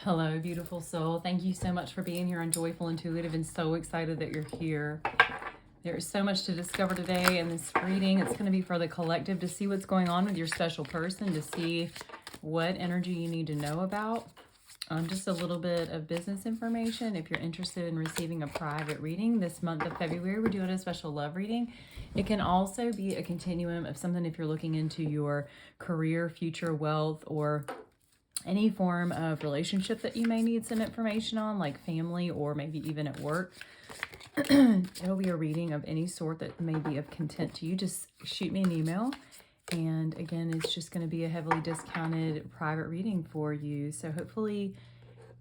Hello, beautiful soul. Thank you so much for being here on Joyful Intuitive and so excited that you're here. There is so much to discover today in this reading. It's going to be for the collective to see what's going on with your special person, to see what energy you need to know about. Just a little bit of business information. If you're interested in receiving a private reading this month of February, we're doing a special love reading. It can also be a continuum of something if you're looking into your career, future wealth, or any form of relationship that you may need some information on, like family or maybe even at work. It'll be a reading of any sort that may be of content to you. Just shoot me an email. And again, it's just going to be a heavily discounted private reading for you. So hopefully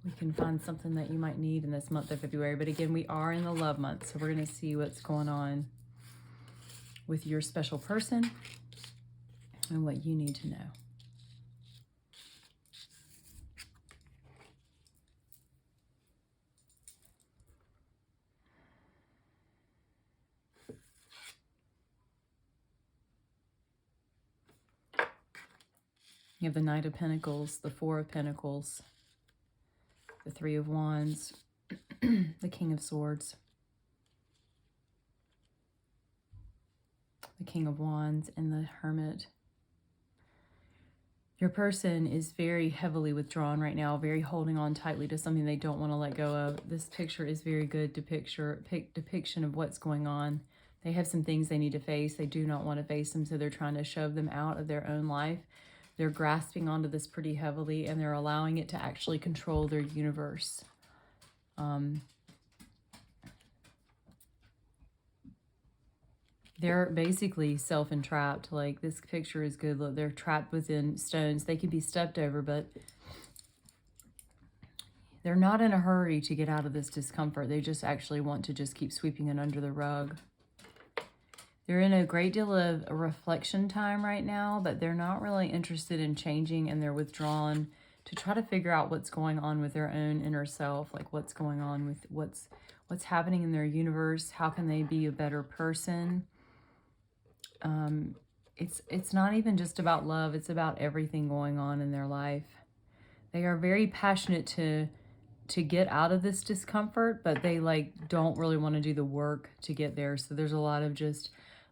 we can find something that you might need in this month of February. But again, we are in the love month, so we're going to see what's going on with your special person and what you need to know. You have the Knight of Pentacles, the Four of Pentacles, the Three of Wands, the King of Swords, the King of Wands, and the Hermit. Your person is very heavily withdrawn right now, very holding on tightly to something they don't want to let go of. This picture is very good depiction of what's going on. They have some things they need to face. They do not want to face them, so they're trying to shove them out of their own life. They're grasping onto this pretty heavily, and they're allowing it to actually control their universe. They're basically self-entrapped. Like, this picture is good. Look, they're trapped within stones. They can be stepped over, but they're not in a hurry to get out of this discomfort. They just actually want to just keep sweeping it under the rug. They're in a great deal of reflection time right now, but they're not really interested in changing, and they're withdrawn to try to figure out what's going on with their own inner self, like what's going on with what's happening in their universe. How can they be a better person? It's not even just about love. It's about everything going on in their life. They are very passionate to get out of this discomfort, but they don't really want to do the work to get there. So there's a lot of just,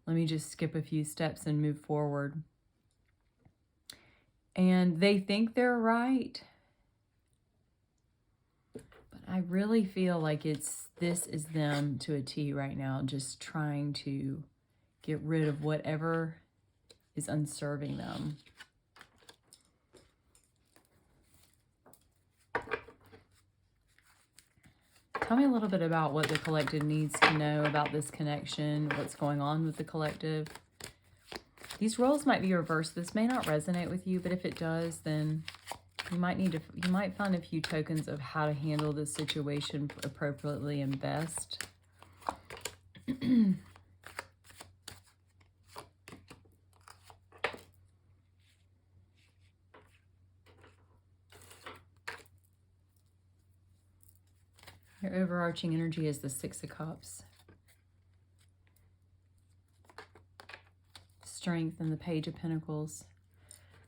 let me just skip a few steps and move forward. And they think they're right. But I really feel like this is them to a T right now, just trying to get rid of whatever is unserving them. Tell me a little bit about what the collective needs to know about this connection, what's going on with the collective. These roles might be reversed. This may not resonate with you, but if it does, then you might find a few tokens of how to handle this situation appropriately and best. Your overarching energy is the Six of Cups. Strength and the Page of Pentacles.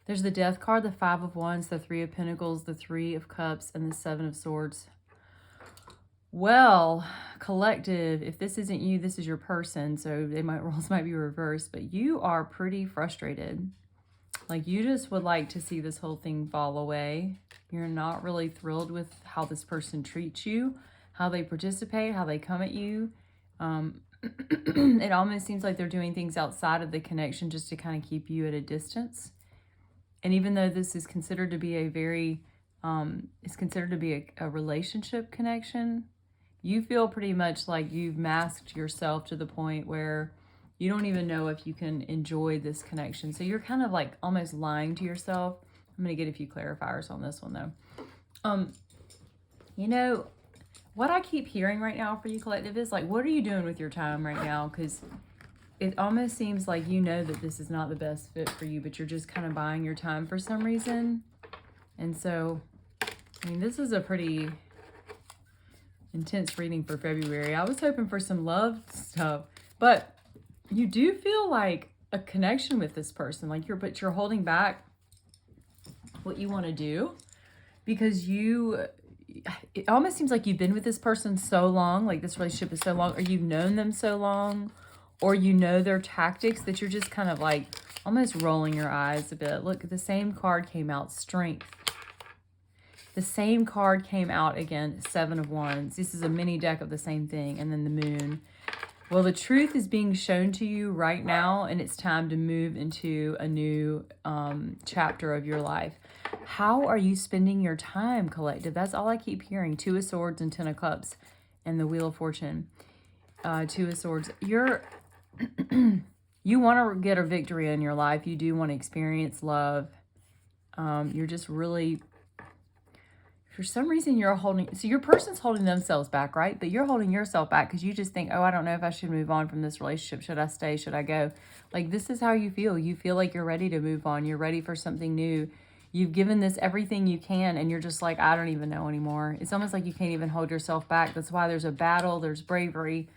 There's the Death card, the Five of Wands, the Three of Pentacles, the Three of Cups, and the Seven of Swords. Well, collective, if this isn't you, this is your person, so roles might be reversed, but you are pretty frustrated. Like, you just would like to see this whole thing fall away. You're not really thrilled with how this person treats you, how they participate, how they come at you. It almost seems like they're doing things outside of the connection just to kind of keep you at a distance. And even though this is considered to be a a relationship connection, you feel pretty much like you've masked yourself to the point where you don't even know if you can enjoy this connection. So you're kind of like almost lying to yourself. I'm going to get a few clarifiers on this one though. You know, what I keep hearing right now for you collective is like, what are you doing with your time right now? Because it almost seems like you know that this is not the best fit for you, but you're just kind of buying your time for some reason. And so, I mean, this is a pretty intense reading for February. I was hoping for some love stuff, but you do feel like a connection with this person. Like you're holding back what you want to do. because it almost seems like you've been with this person so long, like this relationship is so long, or you've known them so long, or you know their tactics, that you're just kind of like almost rolling your eyes a bit. Look, the same card came out, Strength. The same card came out again, Seven of Wands. This is a mini deck of the same thing, and then the Moon. Well, the truth is being shown to you right now, and it's time to move into a new chapter of your life. How are you spending your time, collective? That's all I keep hearing. Two of Swords and Ten of Cups, and the Wheel of Fortune. Two of Swords. You want to get a victory in your life. You do want to experience love. You're just really... For some reason, you're holding... So your person's holding themselves back, right? But you're holding yourself back because you just think, oh, I don't know if I should move on from this relationship. Should I stay? Should I go? Like, this is how you feel. You feel like you're ready to move on. You're ready for something new. You've given this everything you can, and you're just like, I don't even know anymore. It's almost like you can't even hold yourself back. That's why there's a battle. There's bravery.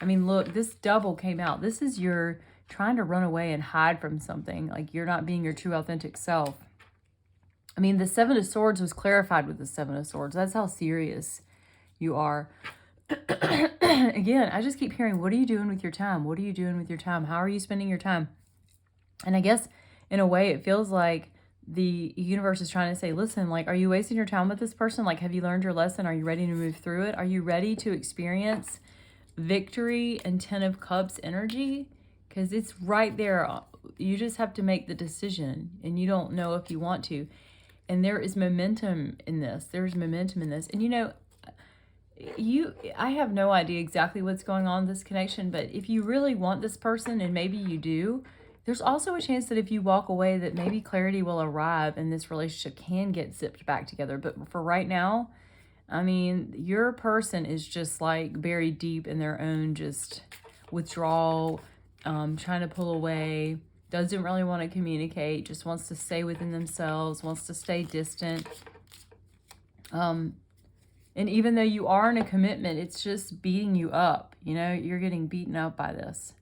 I mean, look, this double came out. This is your trying to run away and hide from something. Like, you're not being your true, authentic self. I mean, the Seven of Swords was clarified with the Seven of Swords. That's how serious you are. Again, I just keep hearing, what are you doing with your time? What are you doing with your time? How are you spending your time? And I guess, in a way, it feels like the universe is trying to say, listen, like, are you wasting your time with this person? Like, have you learned your lesson? Are you ready to move through it? Are you ready to experience victory and Ten of Cups energy? Because it's right there. You just have to make the decision, and you don't know if you want to. And there is momentum in this. There's momentum in this. And you know, I have no idea exactly what's going on in this connection, but if you really want this person, and maybe you do, there's also a chance that if you walk away, that maybe clarity will arrive and this relationship can get zipped back together. But for right now, I mean, your person is just like buried deep in their own just withdrawal, trying to pull away, doesn't really want to communicate, just wants to stay within themselves, wants to stay distant. And even though you are in a commitment, it's just beating you up. You know, you're getting beaten up by this.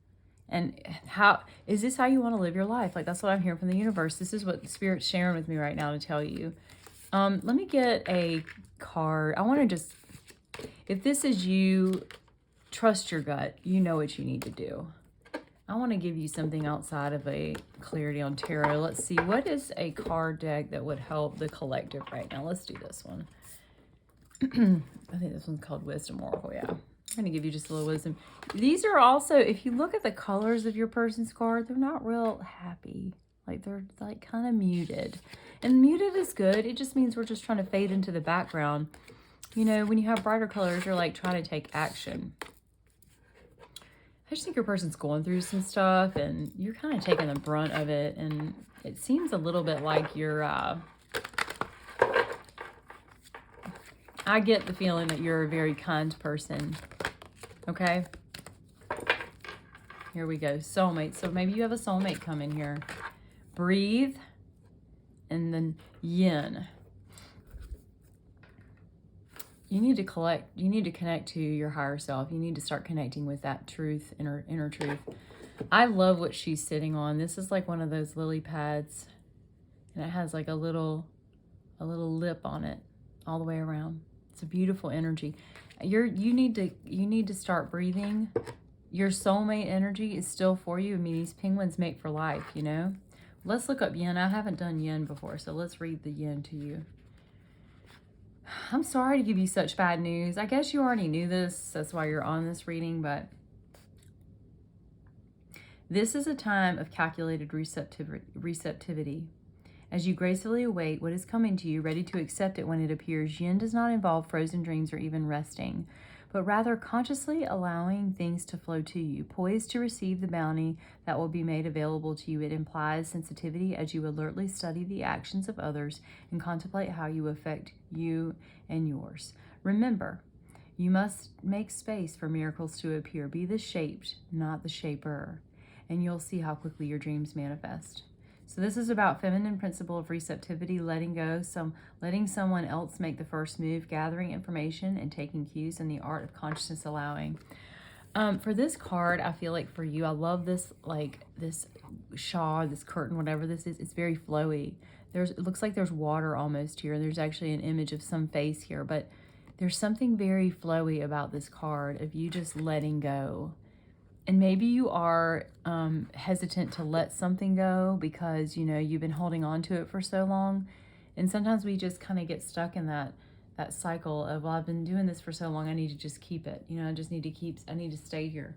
And how is this how you want to live your life? Like, that's what I'm hearing from the universe. This is what the Spirit's sharing with me right now to tell you. Let me get a card. I want to just, if this is you, trust your gut. You know what you need to do. I want to give you something outside of a clarity on tarot. Let's see. What is a card deck that would help the collective right now? Let's do this one. I think this one's called Wisdom Oracle. Yeah. I'm going to give you just a little wisdom. These are also, if you look at the colors of your person's card, they're not real happy. Like, they're like kind of muted. And muted is good. It just means we're just trying to fade into the background. You know, when you have brighter colors, you're like trying to take action. I just think your person's going through some stuff and you're kind of taking the brunt of it. And it seems a little bit like you're, I get the feeling that you're a very kind person. Okay. Here we go. Soulmate. So maybe you have a soulmate coming here. Breathe. And then Yin. You need to connect to your higher self. You need to start connecting with that truth, inner truth. I love what she's sitting on. This is like one of those lily pads. And it has like a little lip on it all the way around. It's a beautiful energy. You need to start breathing. Your soulmate energy is still for you. I mean, these penguins mate for life, you know? Let's look up Yin. I haven't done Yin before, so let's read the Yin to you. I'm sorry to give you such bad news. I guess you already knew this. That's why you're on this reading, but this is a time of calculated receptivity. As you gracefully await what is coming to you, ready to accept it when it appears, Yin does not involve frozen dreams or even resting, but rather consciously allowing things to flow to you, poised to receive the bounty that will be made available to you. It implies sensitivity as you alertly study the actions of others and contemplate how you affect you and yours. Remember, you must make space for miracles to appear. Be the shaped, not the shaper, and you'll see how quickly your dreams manifest. So this is about feminine principle of receptivity, letting go, letting someone else make the first move, gathering information and taking cues, and the art of consciousness allowing. For this card, I feel like for you, I love this, like this shawl, this curtain, whatever this is. It's very flowy. It looks like there's water almost here. There's actually an image of some face here, but there's something very flowy about this card of you just letting go. And maybe you are hesitant to let something go because, you know, you've been holding on to it for so long. And sometimes we just kind of get stuck in that cycle of, well, I've been doing this for so long, I need to just keep it. You know, I need to stay here.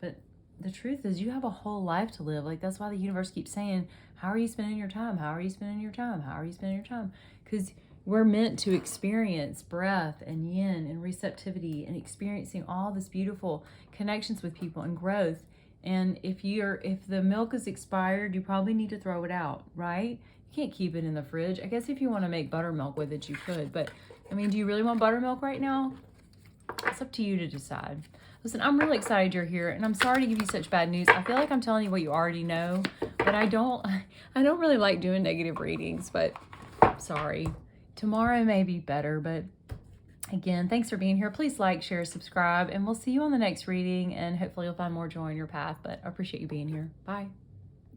But the truth is you have a whole life to live. Like, that's why the universe keeps saying, how are you spending your time? How are you spending your time? How are you spending your time? Because we're meant to experience breath and yin and receptivity and experiencing all this beautiful connections with people and growth. And if the milk is expired, you probably need to throw it out, right? You can't keep it in the fridge. I guess if you want to make buttermilk with it, you could. But, I mean, do you really want buttermilk right now? It's up to you to decide. Listen, I'm really excited you're here, and I'm sorry to give you such bad news. I feel like I'm telling you what you already know, but I don't really like doing negative readings, but sorry. Tomorrow may be better, but again, thanks for being here. Please like, share, subscribe, and we'll see you on the next reading, and hopefully you'll find more joy in your path, but I appreciate you being here. Bye.